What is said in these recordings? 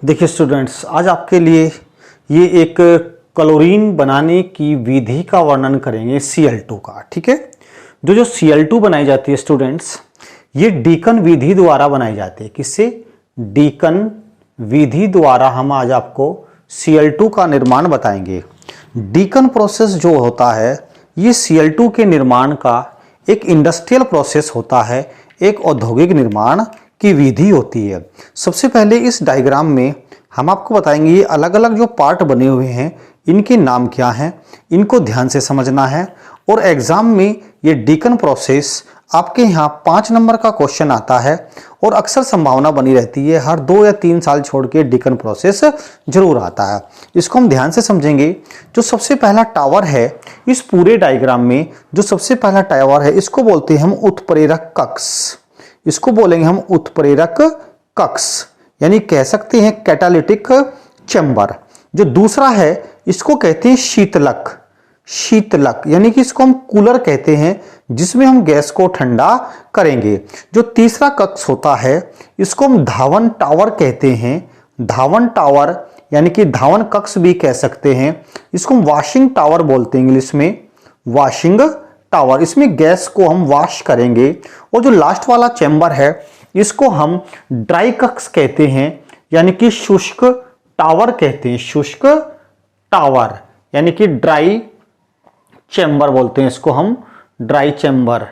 देखिए स्टूडेंट्स, आज आपके लिए ये एक क्लोरीन बनाने की विधि का वर्णन करेंगे Cl2 का। ठीक है, जो Cl2 बनाई जाती है स्टूडेंट्स, ये डीकन विधि द्वारा बनाई जाती है। किससे? डीकन विधि द्वारा हम आज आपको Cl2 का निर्माण बताएंगे। डीकन प्रोसेस जो होता है, ये Cl2 के निर्माण का एक इंडस्ट्रियल प्रोसेस होता है, एक औद्योगिक निर्माण की विधि होती है। सबसे पहले इस डायग्राम में हम आपको बताएंगे ये अलग अलग जो पार्ट बने हुए हैं, इनके नाम क्या हैं, इनको ध्यान से समझना है। और एग्जाम में ये डीकन प्रोसेस आपके यहाँ 5 नंबर का क्वेश्चन आता है और अक्सर संभावना बनी रहती है हर 2 या 3 साल छोड़ के डीकन प्रोसेस जरूर आता है। इसको हम ध्यान से समझेंगे। जो सबसे पहला टावर है इस पूरे डायग्राम में, जो सबसे पहला टावर है, इसको बोलते हैं हम उत्प्रेरक कक्ष। इसको बोलेंगे हम उत्प्रेरक कक्ष, यानी कह सकते हैं कैटालिटिक चैम्बर। जो दूसरा है इसको कहते हैं शीतलक। शीतलक यानी कि इसको हम कूलर कहते हैं, जिसमें हम गैस को ठंडा करेंगे। जो तीसरा कक्ष होता है इसको हम धावन टावर कहते हैं। धावन टावर यानी कि धावन कक्ष भी कह सकते हैं। इसको हम वॉशिंग टावर बोलते हैं, इंग्लिश में वॉशिंग टावर। इसमें गैस को हम वॉश करेंगे। और जो लास्ट वाला चैम्बर है इसको हम ड्राई कक्ष कहते हैं, यानी कि शुष्क टावर कहते हैं। शुष्क टावर यानी कि ड्राई चैम्बर बोलते हैं इसको हम, ड्राई चैम्बर।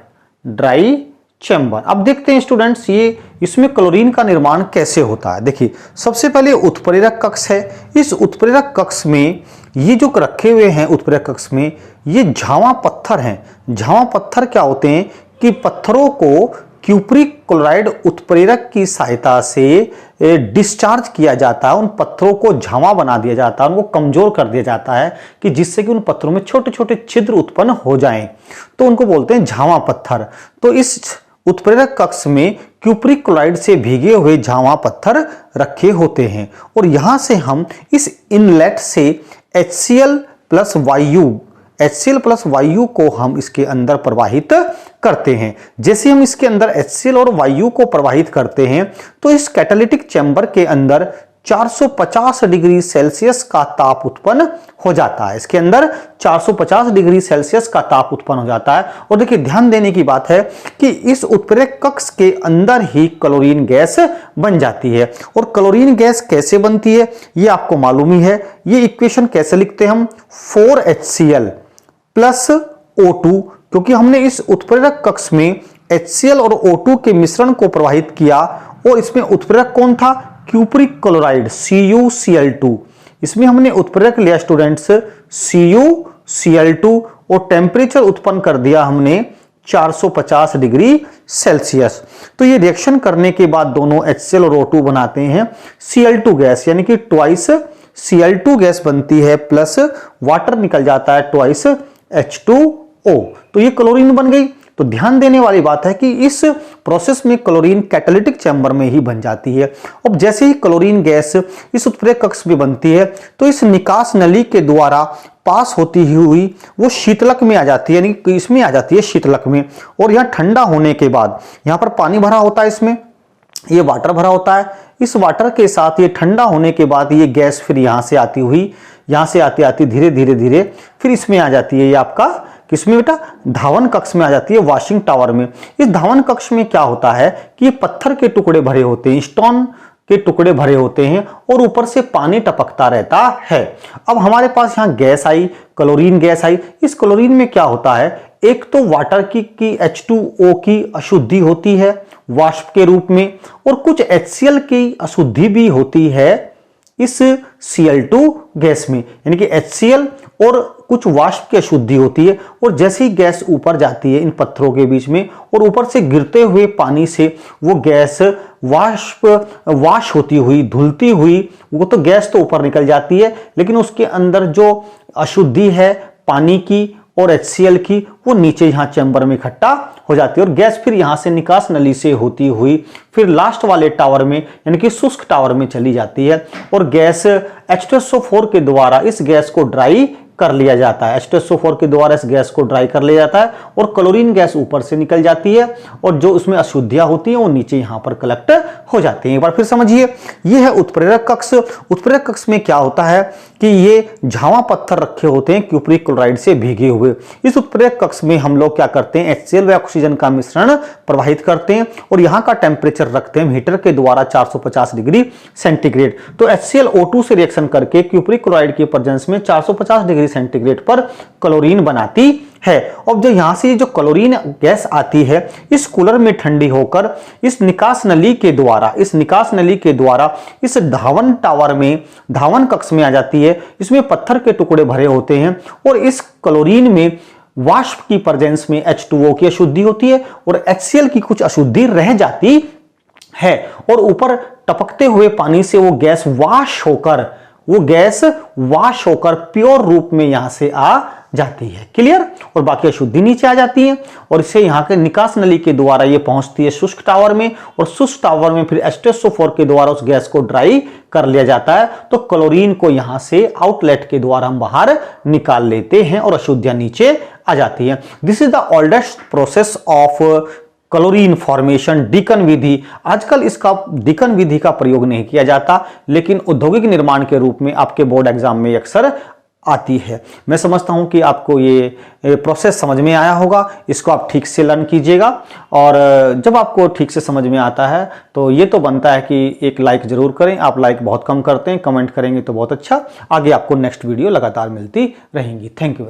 Dry chamber. अब देखते हैं स्टूडेंट्स, ये इसमें क्लोरीन का निर्माण कैसे होता है। देखिए, सबसे पहले उत्प्रेरक कक्ष है। इस उत्प्रेरक कक्ष में ये जो रखे हुए हैं उत्प्रेरक कक्ष में, ये झावा पत्थर हैं। झावा पत्थर क्या होते हैं कि पत्थरों को क्यूप्रिक क्लोराइड उत्प्रेरक की सहायता से डिस्चार्ज किया जाता है। उन पत्थरों को झावा बना दिया जाता है, उनको कमजोर कर दिया जाता है कि जिससे कि उन पत्थरों में छोटे छोटे छिद्र उत्पन्न हो जाएं, तो उनको बोलते हैं झावा पत्थर। तो इस उत्प्रेरक कक्ष में क्यूप्रिक क्लोराइड से भीगे हुए झावा पत्थर रखे होते हैं और यहां से हम इस इनलेट से HCl प्लस वायु को हम इसके अंदर प्रवाहित करते हैं। जैसे हम इसके अंदर HCl और वायु को प्रवाहित करते हैं तो इस कैटालिटिक चैम्बर के अंदर 450 डिग्री सेल्सियस का ताप उत्पन्न हो जाता है। इसके अंदर 450 डिग्री सेल्सियस का ताप उत्पन्न हो जाता है। और देखिए, ध्यान देने की बात है कि इस उत्प्रेरक कक्ष के अंदर ही क्लोरीन गैस बन जाती है। और क्लोरीन गैस कैसे बनती है ये आपको मालूम ही है। ये इक्वेशन कैसे लिखते हैं हम? 4HCl प्लस O2, क्योंकि हमने इस उत्प्रेरक कक्ष में HCl और O2 के मिश्रण को प्रवाहित किया और इसमें उत्प्रेरक कौन था? Cupric chloride CuCl2। इसमें हमने उत्प्रेरक लिया स्टूडेंट्स CuCl2 और टेम्परेचर उत्पन्न कर दिया हमने 450 डिग्री सेल्सियस। तो ये रिएक्शन करने के बाद दोनों HCl और O2 बनाते हैं Cl2 गैस, यानी कि ट्वाइस Cl2 गैस बनती है प्लस वाटर निकल जाता है ट्वाइस H2O। तो ये क्लोरीन बन गई। तो ध्यान देने वाली बात है कि इस प्रोसेस में क्लोरीन कैटालिटिक चैम्बर में ही बन जाती है। अब जैसे ही क्लोरीन गैस इस उत्प्रेरक कक्ष में बनती है तो इस निकास नली के द्वारा पास होती हुई वो शीतलक में आ जाती है, यानी इसमें आ जाती है शीतलक में। और यहाँ ठंडा होने के बाद यहाँ पर पानी भरा होता है, इसमें ये वाटर भरा होता है। इस वाटर के साथ ये ठंडा होने के बाद ये गैस फिर यहाँ से आती हुई, यहाँ से आती आती धीरे धीरे धीरे फिर इसमें आ जाती है। ये आपका किसमें बेटा? धावन कक्ष में आ जाती है, वॉशिंग टावर में। इस धावन कक्ष में क्या होता है कि ये पत्थर के टुकड़े भरे होते हैं, स्टोन के टुकड़े भरे होते हैं और ऊपर से पानी टपकता रहता है। अब हमारे पास यहाँ गैस आई, क्लोरीन गैस आई। इस क्लोरीन में क्या होता है? एक तो वाटर की H2O की अशुद्धि होती है वाष्प के रूप में, और कुछ HCl की अशुद्धि भी होती है इस Cl2 गैस में, यानी कि HCl और कुछ वाष्प की अशुद्धि होती है। और जैसे ही गैस ऊपर जाती है इन पत्थरों के बीच में और ऊपर से गिरते हुए पानी से वो गैस वाष्प होती हुई, धुलती हुई, वो तो गैस तो ऊपर निकल जाती है, लेकिन उसके अंदर जो अशुद्धि है पानी की और HCl की, वो नीचे यहाँ चैम्बर में इकट्ठा हो जाती है और गैस फिर यहाँ से निकास नली से होती हुई फिर लास्ट वाले टावर में, यानी कि शुष्क टावर में चली जाती है। और गैस H2SO4 के द्वारा इस गैस को ड्राई कर लिया जाता है। H2SO4 के द्वारा इस गैस को ड्राई कर लिया जाता है और क्लोरीन गैस ऊपर से निकल जाती है और जो उसमें अशुद्धियां होती हैं वो नीचे यहां पर कलेक्ट हो जाती हैं। एक बार फिर समझिए, ये है उत्प्रेरक कक्ष। उत्प्रेरक कक्ष में क्या होता है कि ये झावा पत्थर रखे होते हैं क्यूप्रिक क्लोराइड से भीगे हुए। इस उत्प्रेरक कक्ष में हम लोग क्या करते हैं, HCl व ऑक्सीजन का मिश्रण प्रवाहित करते हैं और यहां का टेम्परेचर रखते हैं हीटर के द्वारा 450 डिग्री सेंटीग्रेड। तो HClO2 से रिएक्शन करके क्यूप्रिक क्लोराइड के प्रेजेंस में 450 डिग्री सेंटीग्रेड पर क्लोरीन बनाती है। अब जो यहां से जो क्लोरीन गैस आती है इस कूलर में ठंडी होकर इस निकास नली के द्वारा इस धावन टावर में, धावन कक्ष में आ जाती है। इसमें पत्थर के टुकड़े भरे होते हैं और इस क्लोरीन में वाष्प की प्रेजेंस में H2O की अशुद्धि होती है और HCl की कुछ अशुद्धि रह जाती है और ऊपर टपकते हुए पानी से वो गैस वाश होकर प्योर रूप में यहां से आ जाती है। क्लियर? और बाकी अशुद्धि नीचे आ जाती है और इसे यहां के निकास नली के द्वारा ये पहुंचती है शुष्क टावर में और शुष्क टावर में फिर H2SO4 के द्वारा उस गैस को ड्राई कर लिया जाता है। तो क्लोरीन को यहां से आउटलेट के द्वारा हम बाहर निकाल लेते हैं और अशुद्धियां नीचे आ जाती है। This is the oldest process of chlorine formation, Deacon विधि। आजकल इसका डीकन विधि का प्रयोग नहीं किया जाता, लेकिन औद्योगिक निर्माण के रूप में आपके बोर्ड एग्जाम में अक्सर आती है। मैं समझता हूं कि आपको ये प्रोसेस समझ में आया होगा। इसको आप ठीक से लर्न कीजिएगा और जब आपको ठीक से समझ में आता है तो ये तो बनता है कि एक लाइक जरूर करें। आप लाइक बहुत कम करते हैं, कमेंट करेंगे तो बहुत अच्छा। आगे आपको नेक्स्ट वीडियो लगातार मिलती रहेंगी। Thank you.